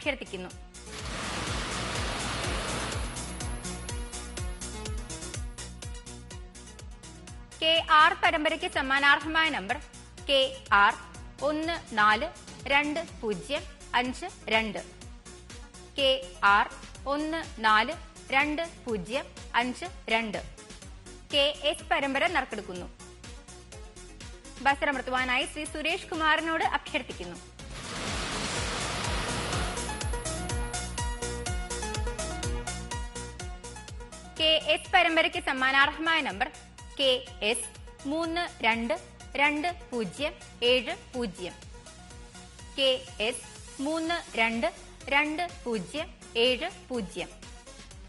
അഭ്യർത്ഥിക്കുന്നു. KR പരമ്പരയ്ക്ക് സമ്മാനാർഹമായ number KR 142052. KR 142052. KS പരമ്പര നറുക്കെടുക്കുന്നു. ബസറമർത്തുവാനായി ശ്രീ സുരേഷ് കുമാറിനോട് അഭ്യർത്ഥിക്കുന്നു. KS പരമ്പരയ്ക്ക് സമ്മാനാർഹമായ നമ്പർ KS 322070. KS 322070.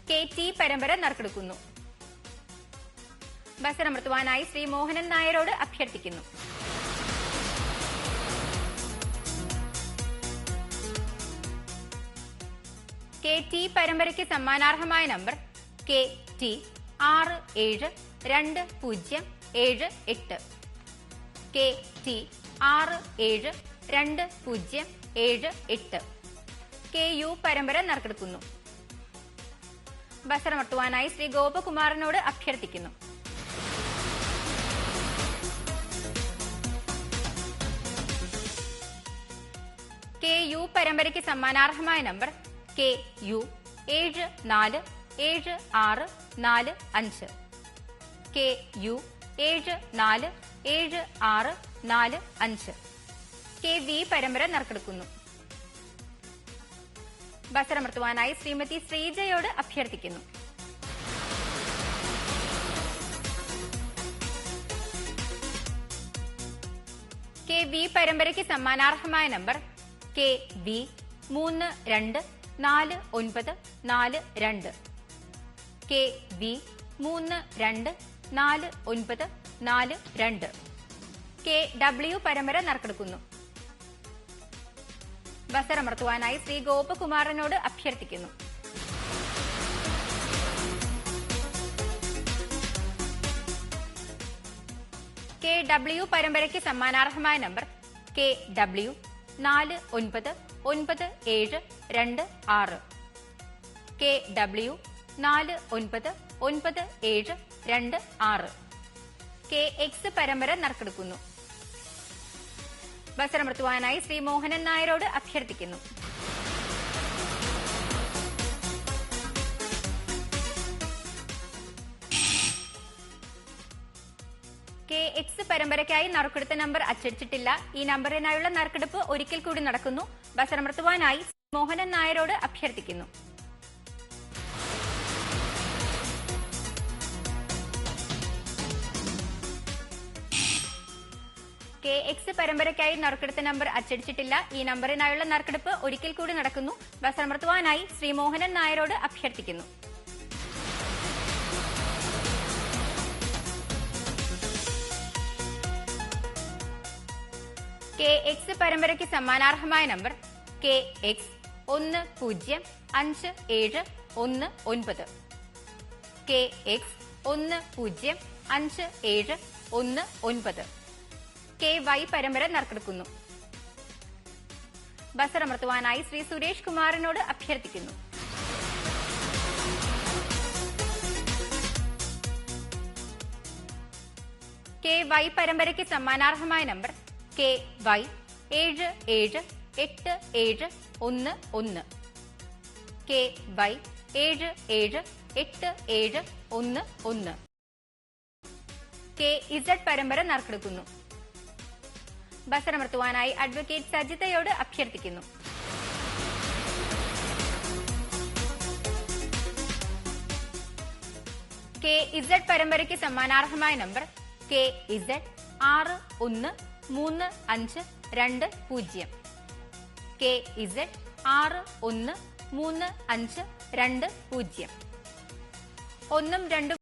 KT പരമ്പര നറുക്കെടുക്കുന്നു. ബസറമർത്തുവാനായി ശ്രീ മോഹനൻ നായരോട് അഭ്യർത്ഥിക്കുന്നു. KT പരമ്പരയ്ക്ക് സമ്മാനാർഹമായ നമ്പർ KT 672078. KT 672078. KU പരമ്പര നറുക്കെടുക്കുന്നു. ബസറമർത്തുവാനായി ശ്രീ ഗോപകുമാറിനോട് അഭ്യർത്ഥിക്കുന്നു. KU പരമ്പരയ്ക്ക് സമ്മാനാർഹമായ നമ്പർ KU 747645. KU 747645. KV പരമ്പര നറുക്കെടുക്കുന്നു. ബസറമർത്തുവാനായി ശ്രീമതി ശ്രീജയോട് അഭ്യർത്ഥിക്കുന്നു. KV പരമ്പരയ്ക്ക് സമ്മാനാർഹമായ നമ്പർ KV 324942. KV 324942. KW പരമ്പര നറുക്കെടുക്കുന്നു. ബസറമർത്തുവാനായി ശ്രീ ഗോപകുമാറിനോട് അഭ്യർത്ഥിക്കുന്നു. KW പരമ്പരയ്ക്ക് സമ്മാനാർഹമായ നമ്പർ KW 499726. KW 499726. KX പരമ്പര നറുക്കെടുക്കുന്നു. ബസറമർത്തുവാനായി ശ്രീ മോഹനൻ നായരോട് അഭ്യർത്ഥിക്കുന്നു. KX പരമ്പരയ്ക്കായി നറുക്കെടുത്ത നമ്പർ അച്ചടിച്ചിട്ടില്ല. ഈ നമ്പറിനായുള്ള നറുക്കെടുപ്പ് ഒരിക്കൽ കൂടി നടക്കുന്നു. ബസറമർത്തുവാനായി മോഹനൻ നായരോട് അഭ്യർത്ഥിക്കുന്നു. KX പരമ്പരയ്ക്കായി നറുക്കെടുത്ത നമ്പർ അച്ചടിച്ചിട്ടില്ല. ഈ നമ്പറിനായുള്ള നറുക്കെടുപ്പ് ഒരിക്കൽ കൂടി നടക്കുന്നു. ബസറമർത്തുവാനായി ശ്രീ മോഹനൻ നായരോട് അഭ്യർത്ഥിക്കുന്നു. KX പരമ്പരയ്ക്ക് സമ്മാനാർഹമായ നമ്പർ KX 105719. KX 105719. KY പരമ്പര നറുക്കെടുക്കുന്നു. ബസറമർത്തുവാനായി ശ്രീ സുരേഷ് കുമാറിനോട് അഭ്യർത്ഥിക്കുന്നു. KY പരമ്പരയ്ക്ക് സമ്മാനാർഹമായ നമ്പർ KY 778711. KY 778711. KZ പരമ്പര നറുക്കെടുക്കുന്നു. ബസറമർത്തുവാനായി അഡ്വക്കേറ്റ് സജിതയോട് അഭ്യർത്ഥിക്കുന്നു. KZ പരമ്പരയ്ക്ക് സമ്മാനാർഹമായ നമ്പർ KZ 613520. KZ 613520. 1 2